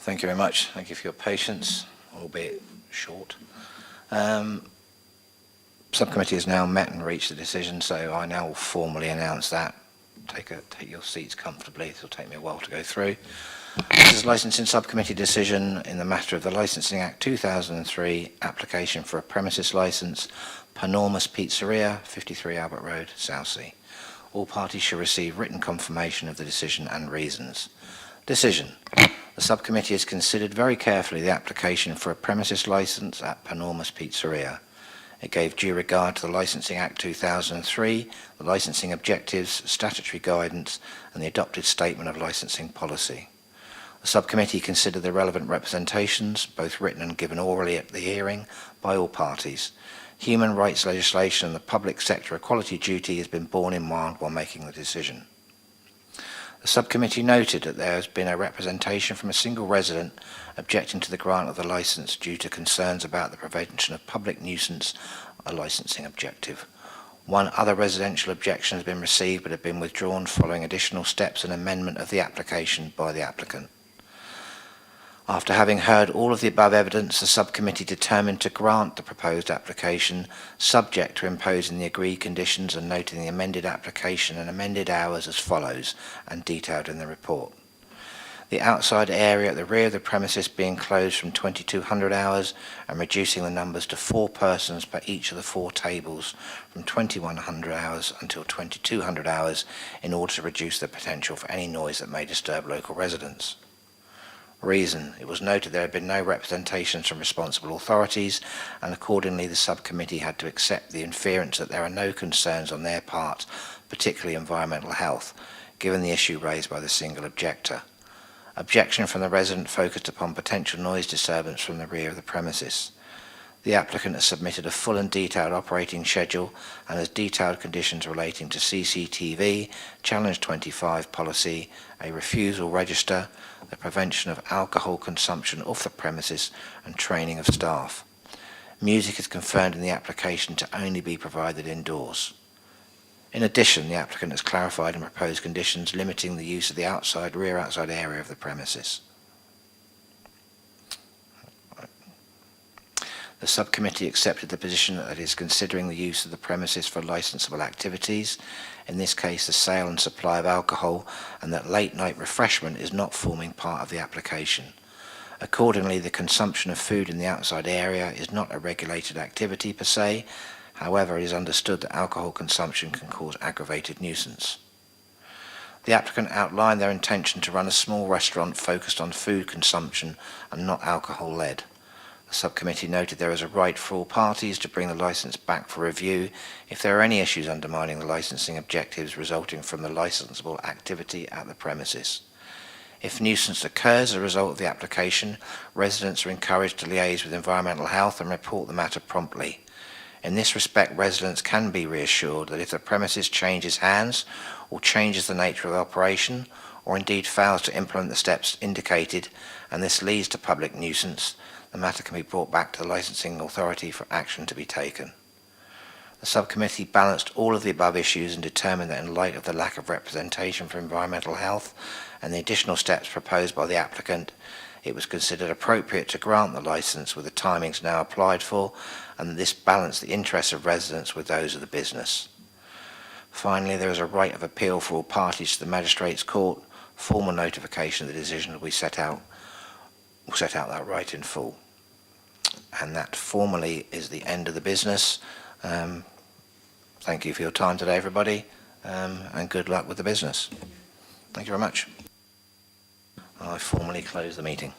Thank you very much. Thank you for your patience, albeit short. Subcommittee has now met and reached a decision, so I now will formally announce that. Take your seats comfortably. This will take me a while to go through. This is Licensing Subcommittee decision in the matter of the Licensing Act 2003 application for a premises licence, Panormus Pizzeria, 53 Albert Road, Southsea. All parties shall receive written confirmation of the decision and reasons. Decision. The subcommittee has considered very carefully the application for a premises licence at Panormus Pizzeria. It gave due regard to the Licensing Act 2003, the licensing objectives, statutory guidance, and the adopted statement of licensing policy. The subcommittee considered the relevant representations, both written and given orally at the hearing, by all parties. Human rights legislation and the public sector equality duty has been borne in mind while making the decision. The subcommittee noted that there has been a representation from a single resident objecting to the grant of the licence due to concerns about the prevention of public nuisance, a licensing objective. One other residential objection has been received but had been withdrawn following additional steps and amendment of the application by the applicant. After having heard all of the above evidence, the subcommittee determined to grant the proposed application subject to imposing the agreed conditions and noting the amended application and amended hours as follows and detailed in the report. The outside area at the rear of the premises being closed from 2200 hours and reducing the numbers to 4 persons per each of the 4 tables from 2100 hours until 2200 hours in order to reduce the potential for any noise that may disturb local residents. Reason. It was noted there had been no representations from responsible authorities, and accordingly the subcommittee had to accept the inference that there are no concerns on their part, particularly environmental health, given the issue raised by the single objector. Objection from the resident focused upon potential noise disturbance from the rear of the premises. The applicant has submitted a full and detailed operating schedule and has detailed conditions relating to CCTV, Challenge 25 policy, a refusal register, the prevention of alcohol consumption off the premises and training of staff. Music is confirmed in the application to only be provided indoors. In addition, the applicant has clarified and proposed conditions limiting the use of the rear outside area of the premises. The subcommittee accepted the position that it is considering the use of the premises for licensable activities, in this case the sale and supply of alcohol, and that late night refreshment is not forming part of the application. Accordingly, the consumption of food in the outside area is not a regulated activity per se. However, it is understood that alcohol consumption can cause aggravated nuisance. The applicant outlined their intention to run a small restaurant focused on food consumption and not alcohol-led. The subcommittee noted there is a right for all parties to bring the licence back for review if there are any issues undermining the licensing objectives resulting from the licensable activity at the premises. If nuisance occurs as a result of the application, residents are encouraged to liaise with environmental health and report the matter promptly. In this respect, residents can be reassured that if the premises changes hands or changes the nature of the operation, or indeed fails to implement the steps indicated, and this leads to public nuisance, the matter can be brought back to the licensing authority for action to be taken. The subcommittee balanced all of the above issues and determined that in light of the lack of representation for environmental health and the additional steps proposed by the applicant, it was considered appropriate to grant the licence with the timings now applied for, and that this balanced the interests of residents with those of the business. Finally, there is a right of appeal for all parties to the Magistrates' Court. Formal notification of the decision will be set out that right in full. And that formally is the end of the business. Thank you for your time today, everybody, and good luck with the business. Thank you very much. I formally close the meeting.